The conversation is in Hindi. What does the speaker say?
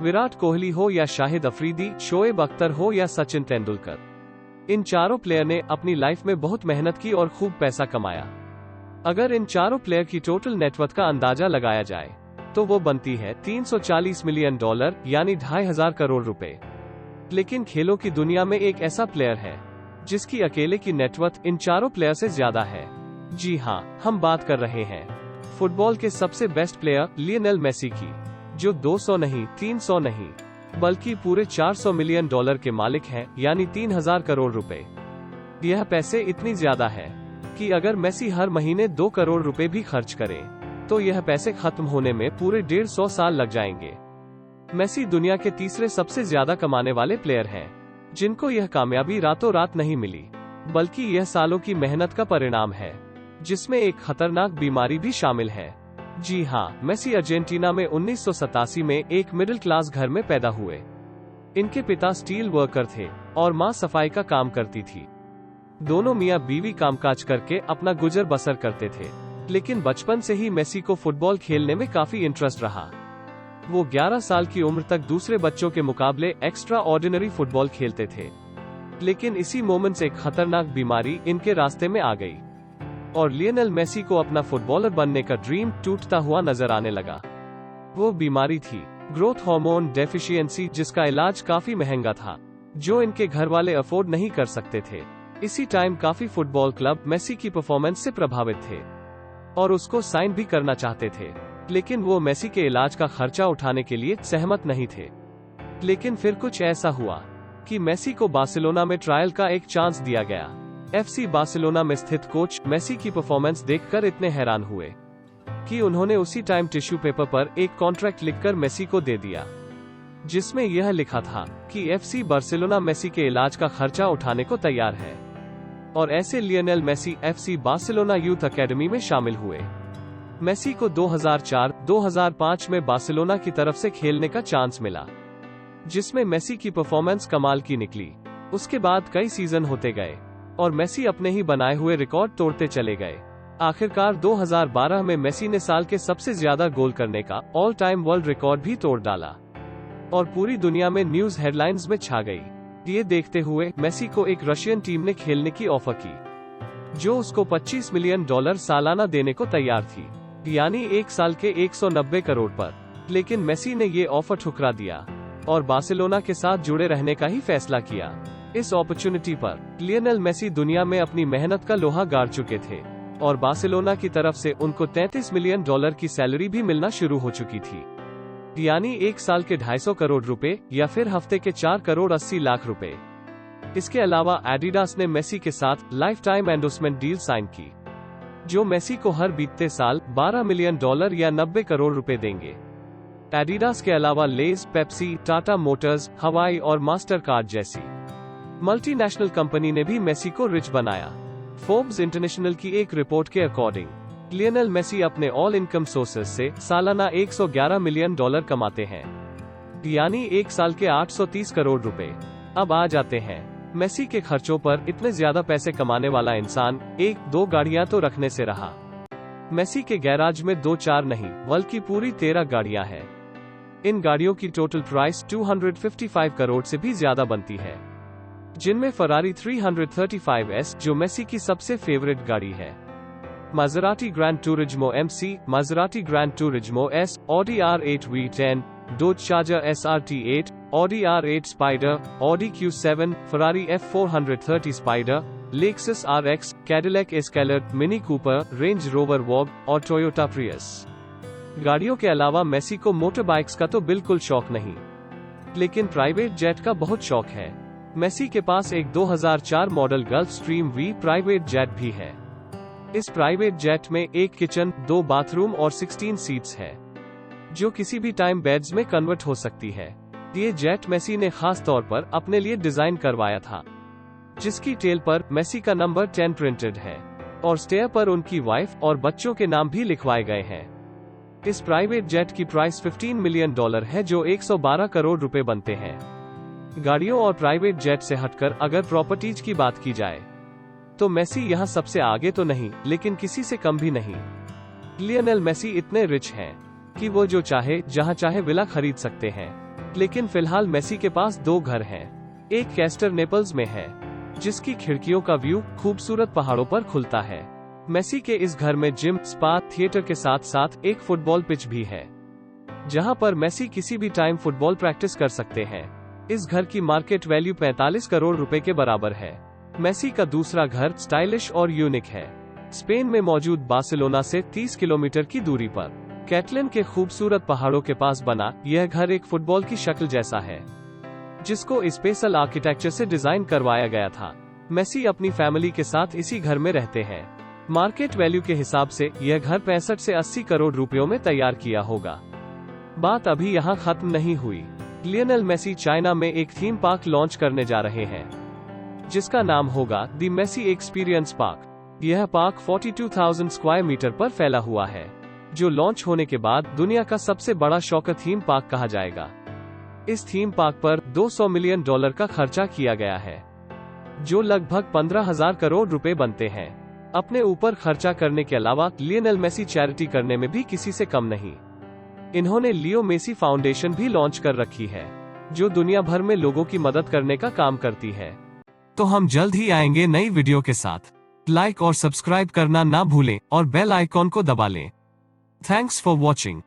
विराट कोहली हो या शाहिद अफरीदी, शोएब अख्तर हो या सचिन तेंदुलकर, इन चारों प्लेयर ने अपनी लाइफ में बहुत मेहनत की और खूब पैसा कमाया। अगर इन चारों प्लेयर की टोटल नेटवर्थ का अंदाजा लगाया जाए तो वो बनती है $340 मिलियन, यानी 2,500 करोड़ रुपए। लेकिन खेलों की दुनिया में एक ऐसा प्लेयर है जिसकी अकेले की नेटवर्थ इन चारों प्लेयर से ज्यादा है। जी हाँ, हम बात कर रहे हैं फुटबॉल के सबसे बेस्ट प्लेयर लियोनेल मेसी की, जो 200 नहीं, 300 नहीं, बल्कि पूरे $400 मिलियन के मालिक हैं, यानी 3,000 करोड़ रुपए। यह पैसे इतनी ज्यादा है कि अगर मेसी हर महीने 2 करोड़ रुपए भी खर्च करे तो यह पैसे खत्म होने में पूरे 150 साल लग जाएंगे। मेसी दुनिया के तीसरे सबसे ज्यादा कमाने वाले प्लेयर हैं, जिनको यह कामयाबी रातों रात नहीं मिली, बल्कि यह सालों की मेहनत का परिणाम है, जिसमें एक खतरनाक बीमारी भी शामिल है। जी हाँ, मेसी अर्जेंटीना में 1987 में एक मिडिल क्लास घर में पैदा हुए। इनके पिता स्टील वर्कर थे और माँ सफाई का काम करती थी। दोनों मियाँ बीवी कामकाज करके अपना गुजर बसर करते थे, लेकिन बचपन से ही मेसी को फुटबॉल खेलने में काफी इंटरेस्ट रहा। वो 11 साल की उम्र तक दूसरे बच्चों के मुकाबले एक्स्ट्रा ऑर्डिनरी फुटबॉल खेलते थे। लेकिन इसी मोमेंट से एक खतरनाक बीमारी इनके रास्ते में आ गई और लियोनेल मेसी को अपना फुटबॉलर बनने का ड्रीम टूटता हुआ नजर आने लगा। वो बीमारी थी ग्रोथ हार्मोन डेफिशिएंसी, जिसका इलाज काफी महंगा था, जो इनके घर वाले अफोर्ड नहीं कर सकते थे। इसी टाइम काफी फुटबॉल क्लब मेसी की परफॉर्मेंस से प्रभावित थे और उसको साइन भी करना चाहते थे, लेकिन वो मेसी के इलाज का खर्चा उठाने के लिए सहमत नहीं थे। लेकिन फिर कुछ ऐसा हुआ कि मेसी को बार्सिलोना में ट्रायल का एक चांस दिया गया। FC बार्सिलोना में स्थित कोच मेसी की परफॉर्मेंस देखकर इतने हैरान हुए कि उन्होंने उसी टाइम टिश्यू पेपर पर एक कॉन्ट्रैक्ट लिखकर मेसी को दे दिया, जिसमें यह लिखा था कि FC बार्सिलोना मेसी के इलाज का खर्चा उठाने को तैयार है। और ऐसे Lionel Messi FC Barcelona youth academy में शामिल हुए। मेसी को 2004-2005 में बार्सिलोना की तरफ से खेलने का चांस मिला, जिसमें मेसी की परफॉर्मेंस कमाल की निकली। उसके बाद कई सीजन होते गए और मेसी अपने ही बनाए हुए रिकॉर्ड तोड़ते चले गए। आखिरकार 2012 में मेसी ने साल के सबसे ज्यादा गोल करने का ऑल टाइम वर्ल्ड रिकॉर्ड भी तोड़ डाला और पूरी दुनिया में न्यूज हेडलाइंस में छा गई। ये देखते हुए मेसी को एक रशियन टीम ने खेलने की ऑफर की, जो उसको $25 मिलियन सालाना देने को तैयार थी, यानी एक साल के 190 करोड़ पर। लेकिन मेसी ने ये ऑफर ठुकरा दिया और बार्सिलोना के साथ जुड़े रहने का ही फैसला किया। इस अपॉर्चुनिटी पर लियोनेल मेसी दुनिया में अपनी मेहनत का लोहा गाड़ चुके थे और बार्सिलोना की तरफ से उनको $33 मिलियन की सैलरी भी मिलना शुरू हो चुकी थी, यानी एक साल के 250 करोड़ रुपए या फिर हफ्ते के 4 करोड़ 80 लाख रुपए। इसके अलावा एडिडास ने मेसी के साथ lifetime endorsement deal sign की, जो मेसी को हर बीतते साल $12 मिलियन या 90 करोड़ रुपए देंगे। एडिडास के अलावा लेज, पेप्सी, टाटा मोटर्स, हवाई और मास्टर कार्ड जैसी मल्टीनेशनल कंपनी ने भी मेसी को रिच बनाया। फोर्ब्स इंटरनेशनल की एक रिपोर्ट के अकॉर्डिंग लियोनेल मेसी अपने ऑल इनकम सोर्सेज से सालाना $111 मिलियन कमाते हैं, यानी एक साल के 830 करोड़ रुपए। अब आ जाते हैं मेसी के खर्चों पर। इतने ज्यादा पैसे कमाने वाला इंसान 1-2 गाड़ियां तो रखने से रहा। मेसी के गैराज में 2-4 नहीं बल्कि पूरी 13 गाड़ियां हैं। इन गाड़ियों की टोटल प्राइस 255 करोड़ से भी ज्यादा बनती है, जिनमें फरारी 335S जो मेसी की सबसे फेवरेट गाड़ी है, Maserati Gran Turismo MC, Maserati Gran Turismo S, Audi R8 V10, Dodge Charger SRT8, Audi R8 spider, Audi Q7, Ferrari F430 spider, Lexus RX, Cadillac Escalade, Mini Cooper, Range Rover Vogue और टोयोटा प्रियस। गाड़ियों के अलावा मेसी को मोटर बाइक्स का तो बिल्कुल शौक नहीं, लेकिन प्राइवेट जेट का बहुत शौक है। मेसी के पास एक 2004 model gulf stream V private jet भी है। इस प्राइवेट जेट में एक किचन, 2 बाथरूम और 16 सीट्स है, जो किसी भी टाइम बेड्स में कन्वर्ट हो सकती है। ये जेट मेसी ने खास तौर पर अपने लिए डिजाइन करवाया था, जिसकी टेल पर मेसी का नंबर 10 प्रिंटेड है और स्टेयर पर उनकी वाइफ और बच्चों के नाम भी लिखवाए गए हैं। इस प्राइवेट जेट की प्राइस $15 मिलियन है, जो 112 करोड़ रुपए बनते हैं। गाड़ियों और प्राइवेट जेट से हटकर अगर प्रॉपर्टीज की बात की जाए तो मेसी यहाँ सबसे आगे तो नहीं, लेकिन किसी से कम भी नहीं। लियोनेल मेसी इतने रिच हैं कि वो जो चाहे जहाँ चाहे विला खरीद सकते हैं। लेकिन फिलहाल मेसी के पास 2 घर हैं। एक कैस्टर नेपल्स में है, जिसकी खिड़कियों का व्यू खूबसूरत पहाड़ों पर खुलता है। मेसी के इस घर में जिम, स्पा, थिएटर के साथ साथ एक फुटबॉल पिच भी है, जहां पर मेसी किसी भी टाइम फुटबॉल प्रैक्टिस कर सकते हैं। इस घर की मार्केट वैल्यू 45 करोड़ रुपए के बराबर है। मेसी का दूसरा घर स्टाइलिश और यूनिक है। स्पेन में मौजूद बार्सिलोना से 30 किलोमीटर की दूरी पर कैटलन के खूबसूरत पहाड़ों के पास बना यह घर एक फुटबॉल की शक्ल जैसा है, जिसको स्पेशल आर्किटेक्चर से डिजाइन करवाया गया था। मेसी अपनी फैमिली के साथ इसी घर में रहते हैं। मार्केट वैल्यू के हिसाब से यह घर 65 से 80 करोड़ रुपयों में तैयार किया होगा। बात अभी यहाँ खत्म नहीं हुई। लियोनेल मेसी चाइना में एक थीम पार्क लॉन्च करने जा रहे हैं, जिसका नाम होगा द मेसी एक्सपीरियंस पार्क। यह पार्क 42,000 स्क्वायर मीटर पर फैला हुआ है, जो लॉन्च होने के बाद दुनिया का सबसे बड़ा शौक थीम पार्क कहा जाएगा। इस थीम पार्क पर $200 मिलियन का खर्चा किया गया है, जो लगभग 15,000 करोड़ रुपए बनते हैं। अपने ऊपर खर्चा करने के अलावा लियोनेल मेसी चैरिटी करने में भी किसी से कम नहीं। इन्होंने लियो मेसी फाउंडेशन भी लॉन्च कर रखी है, जो दुनिया भर में लोगों की मदद करने का काम करती है। तो हम जल्द ही आएंगे नई वीडियो के साथ। लाइक और सब्सक्राइब करना ना भूलें और बेल आइकॉन को दबा लें। Thanks for watching.